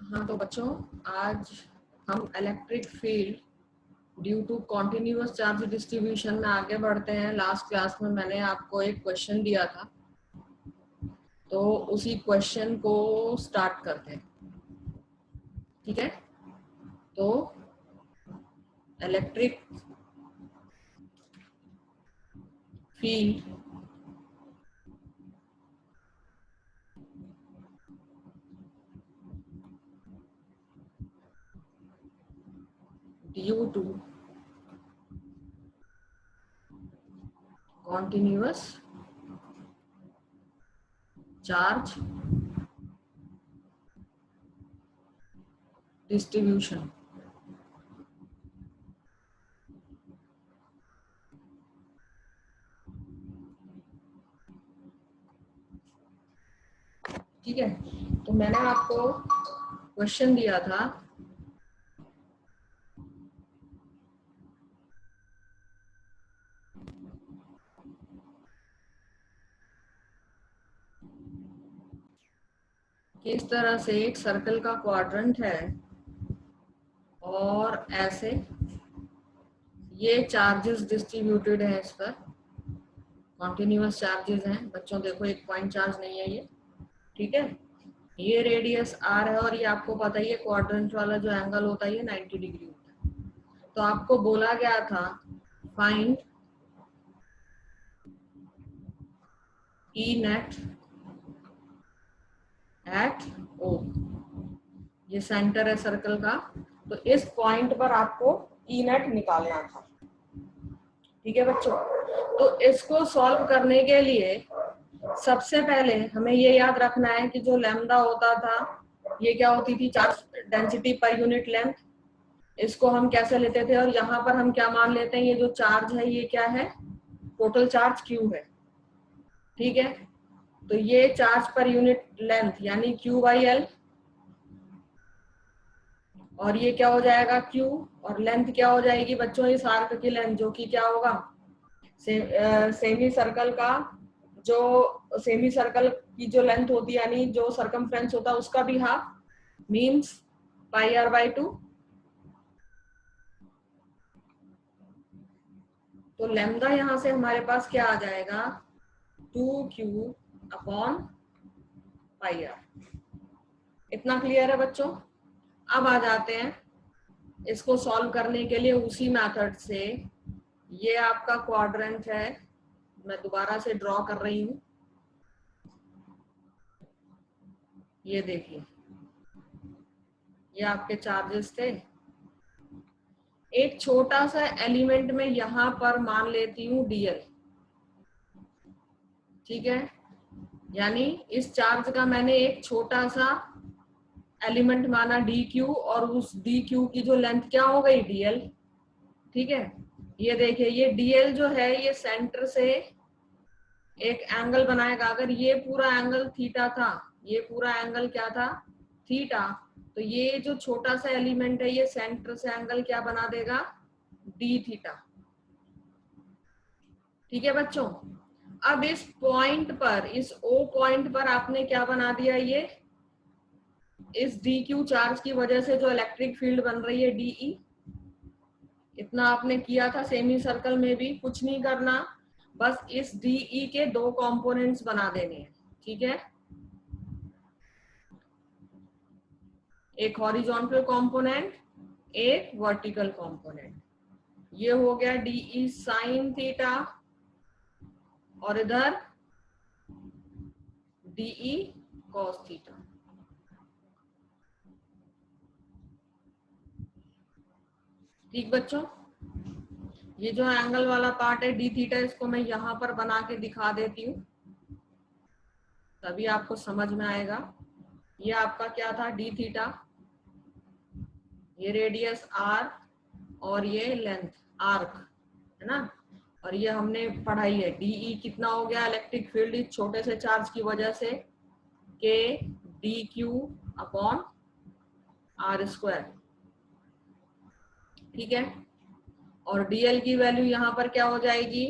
हाँ तो बच्चों, आज हम electric field due to continuous charge distribution में आगे बढ़ते हैं। लास्ट क्लास में मैंने आपको एक क्वेश्चन दिया था, तो उसी क्वेश्चन को स्टार्ट करते हैं। ठीक है, तो electric field due to continuous charge distribution. ठीक है, तो मैंने आपको क्वेश्चन दिया था कि इस तरह से एक सर्कल का क्वाड्रेंट है और ऐसे ये चार्जेस डिस्ट्रीब्यूटेड है। इस पर कॉन्टिन्यूअस चार्जेस हैं बच्चों। देखो, एक पॉइंट चार्ज नहीं है ये। ठीक है, ये रेडियस आर है और ये आपको पता ही है क्वाड्रेंट वाला जो एंगल होता है ये 90 डिग्री होता है। तो आपको बोला गया था फाइंड ई नेट एट ओ। ये सेंटर है सर्कल का, तो इस पॉइंट पर आपको ई नेट निकालना था। ठीक है बच्चों, तो इसको सॉल्व करने के लिए सबसे पहले हमें ये याद रखना है कि जो लैम्डा होता था ये क्या होती थी, charge density per unit length. इसको हम कैसे लेते थे, और यहाँ पर हम क्या मान लेते हैं, ये जो चार्ज है ये क्या है, टोटल चार्ज क्यू है। ठीक है, तो ये चार्ज पर यूनिट लेंथ यानी क्यू बाई एल, और ये क्या हो जाएगा क्यू, और लेंथ क्या हो जाएगी बच्चों, इस आर्क की लेंथ, जो कि क्या होगा सेमी सर्कल का, जो सेमी सर्कल की जो लेंथ होती है यानी जो सरकमफ्रेंस होता है उसका भी half, means pi r by 2। तो लैम्डा यहां से हमारे पास क्या आ जाएगा, 2q अपॉन पाई आर। इतना क्लियर है बच्चों। अब आ जाते हैं इसको सॉल्व करने के लिए उसी मेथड से। ये आपका क्वाड्रेंट है, मैं दोबारा से ड्रॉ कर रही हूं। ये देखिए, ये आपके चार्जेस थे। एक छोटा सा एलिमेंट में यहां पर मान लेती हूँ डीएल। ठीक है, यानी इस चार्ज का मैंने एक छोटा सा एलिमेंट माना डी क्यू, और उस डी क्यू की जो लेंथ क्या हो गई, डीएल। ठीक है, ये देखिए, ये डीएल जो है ये सेंटर से एक एंगल बनाएगा। अगर ये पूरा एंगल थीटा था, ये पूरा एंगल क्या था, थीटा, तो ये जो छोटा सा एलिमेंट है ये सेंटर से एंगल क्या बना देगा, डी थीटा। ठीक है बच्चों, अब इस पॉइंट पर, इस ओ पॉइंट पर आपने क्या बना दिया, ये इस डी क्यू चार्ज की वजह से जो इलेक्ट्रिक फील्ड बन रही है डीई, इतना आपने किया था सेमी सर्कल में भी। कुछ नहीं करना, बस इस डीई के दो कंपोनेंट्स बना देने हैं। ठीक है, एक हॉरिजॉन्टल कंपोनेंट, एक वर्टिकल कंपोनेंट। ये हो गया डीई साइन थीटा, और इधर डीई कॉस थीटा। ठीक बच्चों, ये जो एंगल वाला पार्ट है डी थीटा, इसको मैं यहां पर बना के दिखा देती हूँ, तभी आपको समझ में आएगा। ये आपका क्या था, डी थीटा, ये रेडियस आर, और ये लेंथ आर्क है ना। और ये हमने पढ़ाई है, डीई कितना हो गया, इलेक्ट्रिक फील्ड इस छोटे से चार्ज की वजह से k d q upon r square. ठीक है, और डीएल की वैल्यू यहाँ पर क्या हो जाएगी,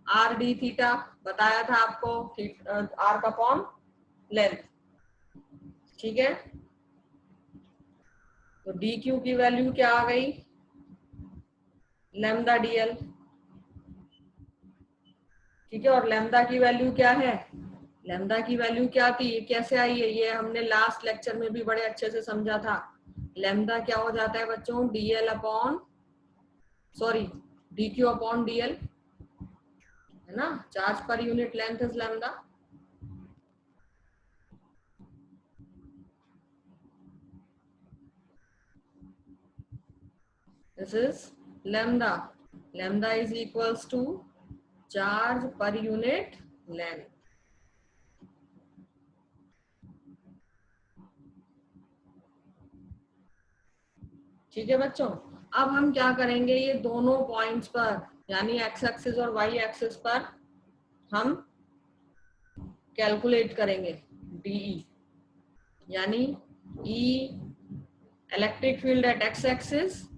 आर डी थीटा, बताया था आपको, आर्क अपॉन लेंथ। ठीक है, तो डी क्यू की वैल्यू क्या आ गई, लैम्डा डीएल। ठीक है, और लैम्डा की वैल्यू क्या है, लैम्डा की वैल्यू क्या थी, ये कैसे आई है, ये हमने लास्ट लेक्चर में भी बड़े अच्छे से समझा था। लैम्डा क्या हो जाता है बच्चों, DL upon, sorry, D q upon DL, है ना, charge per unit length is lambda. This is lambda. Lambda is equals to charge per unit length. ठीक है बच्चों, अब हम क्या करेंगे, ये दोनों पॉइंट्स पर यानी एक्स एक्सिस और वाई एक्सिस पर हम कैलकुलेट करेंगे डीई, यानी E electric field at X axis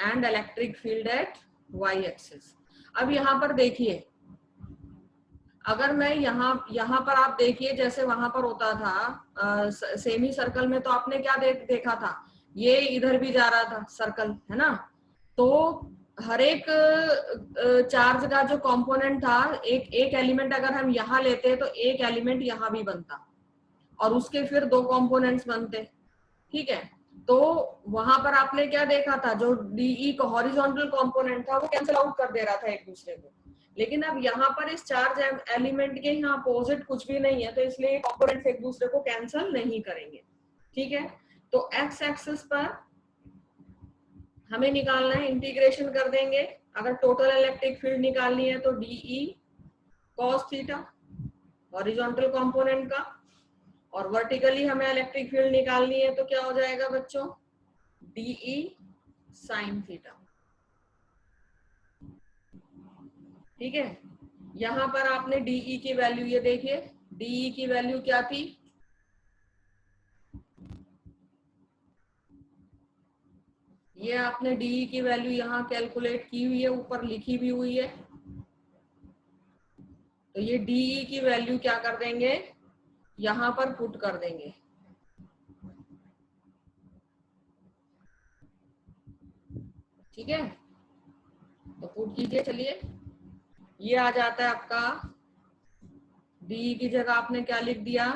and electric field at Y axis. अब यहाँ पर देखिए, अगर मैं यहाँ पर आप देखिए, जैसे वहां पर होता था सेमी सर्कल में, तो आपने क्या देखा था, ये इधर भी जा रहा था सर्कल, है ना। तो हर एक चार्ज का जो कंपोनेंट था, एक एक एलिमेंट अगर हम यहाँ लेते तो एक एलिमेंट यहाँ भी बनता और उसके फिर दो कंपोनेंट्स बनते। ठीक है, तो वहां पर आपने क्या देखा था, जो डीई का हॉरिजॉन्टल कंपोनेंट था वो कैंसिल आउट कर दे रहा था एक दूसरे को। लेकिन अब यहाँ पर इस चार्ज एलिमेंट के यहाँ अपोजिट कुछ भी नहीं है, तो इसलिए कंपोनेंट्स एक दूसरे को कैंसिल नहीं करेंगे। ठीक है, तो एक्स एक्सिस पर हमें निकालना है, इंटीग्रेशन कर देंगे। अगर टोटल इलेक्ट्रिक फील्ड निकालनी है तो d E cos theta horizontal component का, और वर्टिकली हमें इलेक्ट्रिक फील्ड निकालनी है तो क्या हो जाएगा बच्चों, डीई साइन थीटा। ठीक है, यहां पर आपने डीई की वैल्यू, ये देखिए डीई की वैल्यू क्या थी, ये आपने डीई की वैल्यू यहाँ कैलकुलेट की हुई है, ऊपर लिखी भी हुई है। तो ये डीई की वैल्यू क्या कर देंगे, यहां पर पुट कर देंगे। ठीक है, तो पुट कीजिए, चलिए, ये आ जाता है आपका, डी की जगह आपने क्या लिख दिया,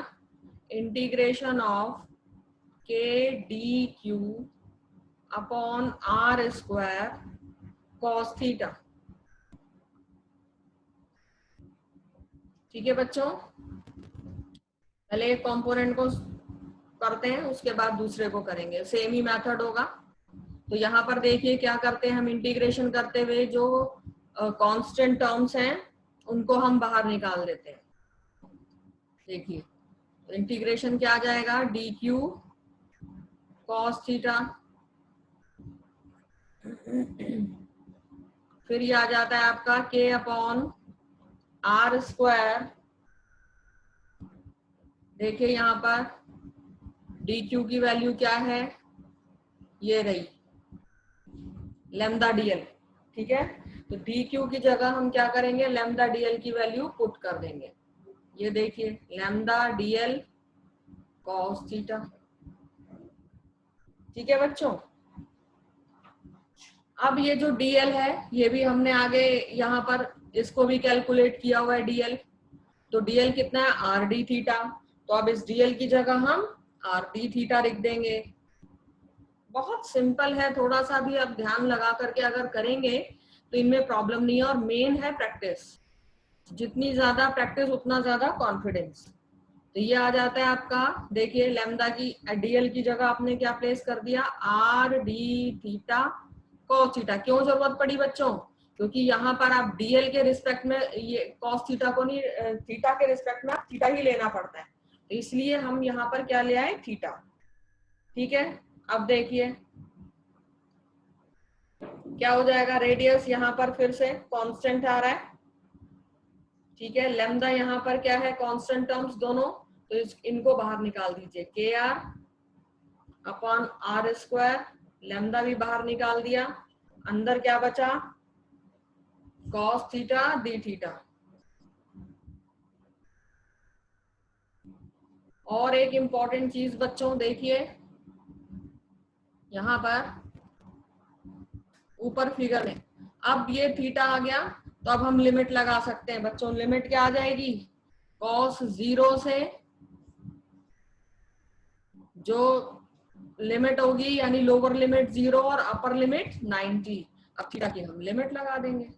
integration of k d q upon r square cos theta. ठीक है बच्चों, पहले एक कंपोनेंट को करते हैं, उसके बाद दूसरे को करेंगे, सेम ही मेथड होगा। तो यहाँ पर देखिए क्या करते हैं, हम इंटीग्रेशन करते हुए जो कांस्टेंट टर्म्स हैं उनको हम बाहर निकाल देते हैं। देखिए, इंटीग्रेशन क्या आ जाएगा, डी क्यू कॉस थीटा, फिर ये आ जाता है आपका के अपॉन आर स्क्वायर। देखिए यहाँ पर डी क्यू की वैल्यू क्या है, ये रही लैम्डा डीएल। ठीक है, तो डी क्यू की जगह हम क्या करेंगे, लैम्डा डीएल की वैल्यू पुट कर देंगे। ये देखिए लैम्डा डीएल कॉस थीटा। ठीक है बच्चों, अब ये जो डीएल है ये भी हमने आगे यहाँ पर इसको भी कैलकुलेट किया हुआ है डीएल। तो डीएल कितना है, आर डी थीटा। तो अब इस डीएल की जगह हम आर डी थीटा लिख देंगे। बहुत सिंपल है, थोड़ा सा भी आप ध्यान लगा करके अगर करेंगे तो इनमें प्रॉब्लम नहीं है, और मेन है प्रैक्टिस, जितनी ज्यादा प्रैक्टिस उतना ज्यादा कॉन्फिडेंस। तो ये आ जाता है आपका, देखिए लैम्डा की डीएल की जगह आपने क्या प्लेस कर दिया, R D theta cos theta. क्यों जरूरत पड़ी बच्चों, क्योंकि यहाँ पर आप डीएल के रिस्पेक्ट में ये कॉस थीटा को नहीं, थीटा के रिस्पेक्ट में आप थीटा ही लेना पड़ता है, तो इसलिए हम यहाँ पर क्या ले आए, थीटा। ठीक है, अब देखिए क्या हो जाएगा, रेडियस यहाँ पर फिर से कांस्टेंट आ रहा है। ठीक है, लैम्डा यहाँ पर क्या है, कांस्टेंट टर्म्स दोनों, तो इनको बाहर निकाल दीजिए, k r upon r square, lambda भी बाहर निकाल दिया, अंदर क्या बचा, कॉस थीटा डी थीटा। और एक इंपॉर्टेंट चीज बच्चों देखिए, यहाँ पर ऊपर फिगर में। अब ये थीटा आ गया, तो अब हम लिमिट लगा सकते हैं बच्चों। लिमिट क्या आ जाएगी, cos 0 से जो लिमिट होगी, यानी लोअर लिमिट 0 और अपर लिमिट 90। अब थीटा की हम लिमिट लगा देंगे।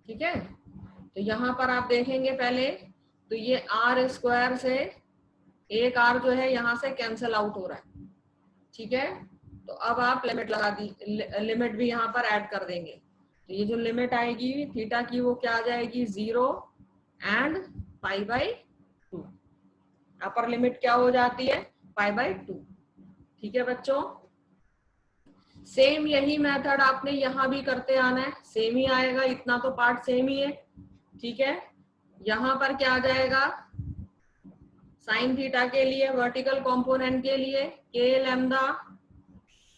ठीक है, तो यहां पर आप देखेंगे पहले, तो ये आर स्क्वायर से एक आर जो है यहां से कैंसिल आउट हो रहा है। ठीक है, तो अब आप लिमिट लगा दी, लिमिट भी यहाँ पर ऐड कर देंगे। तो ये जो लिमिट आएगी थीटा की वो क्या आ जाएगी, 0 एंड π/2। अपर लिमिट क्या हो जाती है, π/2। ठीक है बच्चों, सेम यही मेथड आपने यहाँ भी करते आना है, सेम ही आएगा, इतना तो पार्ट सेम ही है। ठीक है, यहाँ पर क्या आ जाएगा, साइन थीटा के लिए वर्टिकल कंपोनेंट के लिए k lambda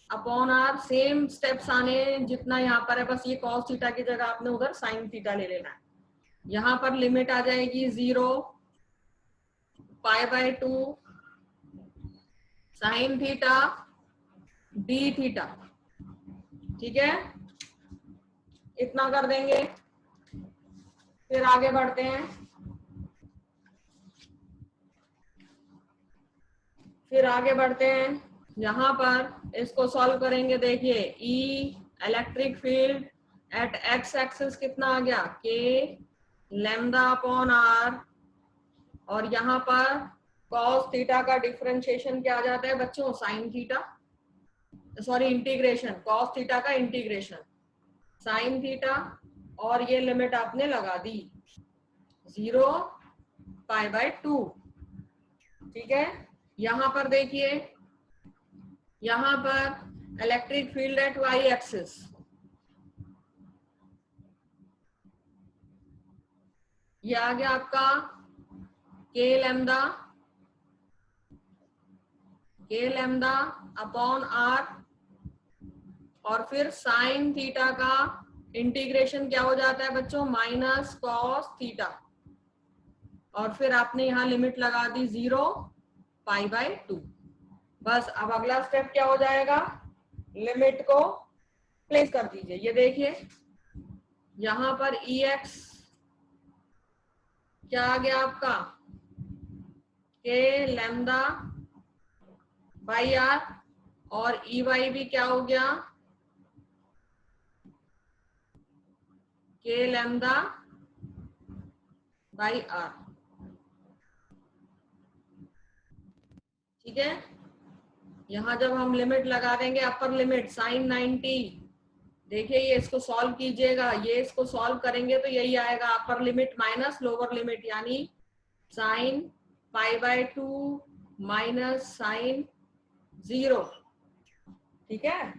upon r, same steps आने जितना यहाँ पर है, बस ये कॉस थीटा की जगह आपने उधर साइन थीटा ले लेना है। यहाँ पर लिमिट आ जाएगी 0 π/2 साइन थीटा d थीटा। ठीक है, इतना कर देंगे, फिर आगे बढ़ते हैं। यहाँ पर इसको सॉल्व करेंगे। देखिए E electric field eight x axis कितना आ गया, k लैम्डा अपॉन r, और यहाँ पर cos थीटा का डिफरेंशिएशन क्या आ जाता है बच्चों, sine theta, sorry integration, cos theta का इंटीग्रेशन साइन थीटा, और ये लिमिट आपने लगा दी 0 π/2। ठीक है, यहाँ पर देखिए, यहाँ पर electric field eight y axis, ये आ गया आपका k लैम्डा अपॉन r, और फिर साइन थीटा का इंटीग्रेशन क्या हो जाता है बच्चों, माइनस कॉस थीटा, और फिर आपने यहाँ लिमिट लगा दी 0 π/2। बस अब अगला स्टेप क्या हो जाएगा, लिमिट को प्लेस कर दीजिए। ये देखिए यहाँ पर Ex क्या आ गया आपका, k लैम्डा बाई r, और Ey भी क्या हो गया, k लैम्डा बाई r। ठीक है, यहां जब हम लिमिट लगा देंगे, अपर लिमिट साइन 90, देखिए ये इसको सॉल्व कीजिएगा, ये इसको सॉल्व करेंगे तो यही आएगा, upper limit minus lower limit, यानी साइन π/2 माइनस साइन 0। ठीक है,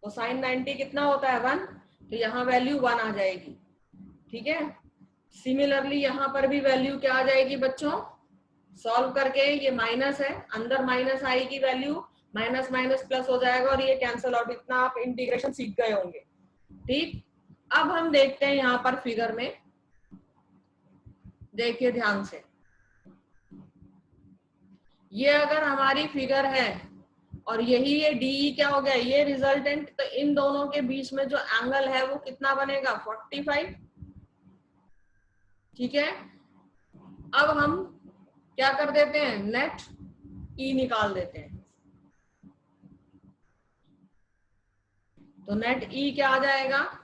तो साइन 90 कितना होता है, 1, तो यहाँ वैल्यू 1 आ जाएगी। ठीक है, सिमिलरली यहाँ पर भी वैल्यू क्या आ जाएगी बच्चों, सॉल्व करके, ये माइनस है, अंदर माइनस आएगी वैल्यू, माइनस माइनस प्लस हो जाएगा और ये कैंसिल आउट। इतना आप इंटीग्रेशन सीख गए होंगे। ठीक, अब हम देखते हैं यहाँ पर फिगर में, देखिए ध्यान से, ये अगर हमारी फिगर है और यही ये डी क्या हो गया, ये रिजल्टेंट, तो इन दोनों के बीच में जो एंगल है वो कितना बनेगा, 45। ठीक है, अब हम क्या कर देते हैं, नेट ई निकाल देते हैं। तो नेट ई क्या आ जाएगा,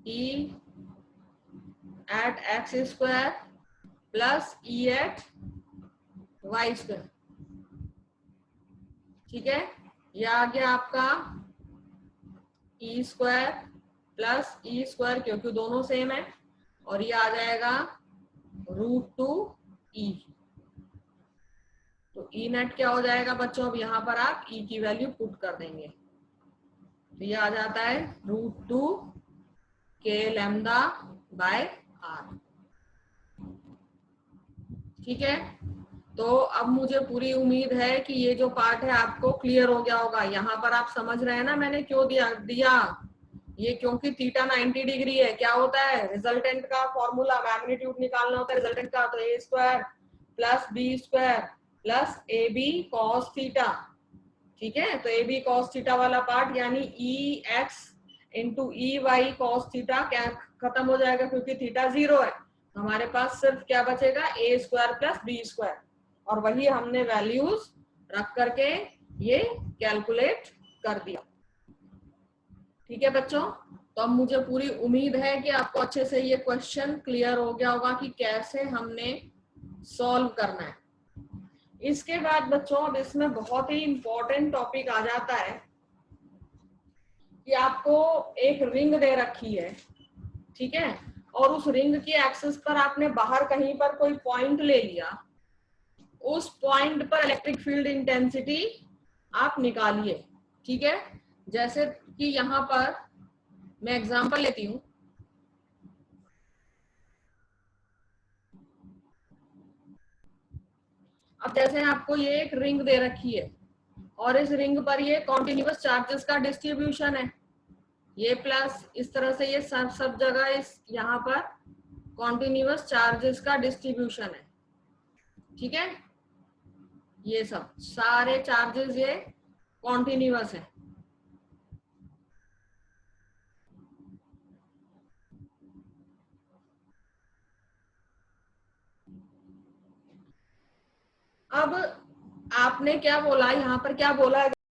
ई एट एक्स स्क्वायर प्लस ई एट वाई स्क्वायर। ठीक है, ये आ गया आपका E square plus E square, क्योंकि दोनों सेम है, और ये आ जाएगा √2e। तो ई नेट क्या हो जाएगा बच्चों, अब यहाँ पर आप ई की वैल्यू पुट कर देंगे, तो ये आ जाता है √2 k लैम्डा बाय r। ठीक है, तो अब मुझे पूरी उम्मीद है कि ये जो पार्ट है आपको क्लियर हो गया होगा। यहाँ पर आप समझ रहे हैं ना मैंने क्यों दिया, ये क्योंकि थीटा 90 डिग्री है, क्या होता है रिजल्टेंट का फॉर्मूला, मैग्नीट्यूड निकालना होता है रिजल्टेंट का, तो A square plus B square plus A B cos theta. ठीक है, तो ए बी कॉस थीटा वाला पार्ट यानी E X into E Y cos theta क्या खत्म हो जाएगा, क्योंकि थीटा 0 है। हमारे पास सिर्फ क्या बचेगा, ए स्क्वायर प्लस बी स्क्वायर, और वही हमने वैल्यूज रख करके ये कैलकुलेट कर दिया। ठीक है बच्चों, तो अब मुझे पूरी उम्मीद है कि आपको अच्छे से ये क्वेश्चन क्लियर हो गया होगा कि कैसे हमने सॉल्व करना है। इसके बाद बच्चों अब इसमें बहुत ही इंपॉर्टेंट टॉपिक आ जाता है कि आपको एक रिंग दे रखी है, ठीक है, और उस रिंग की एक्सिस पर आपने बाहर कहीं पर कोई पॉइंट ले लिया, उस पॉइंट पर इलेक्ट्रिक फील्ड इंटेंसिटी आप निकालिए। ठीक है, जैसे कि यहां पर मैं एग्जांपल लेती हूं, अब जैसे आपको ये एक रिंग दे रखी है और इस रिंग पर ये कॉन्टिन्यूअस चार्जेस का डिस्ट्रीब्यूशन है, ये प्लस इस तरह से ये सब जगह इस यहाँ पर कॉन्टिन्यूअस चार्जेस का डिस्ट्रीब्यूशन है। ठीक है, ये सब सारे चार्जेस ये कॉन्टिन्यूअस है। अब आपने क्या बोला, यहाँ पर क्या बोला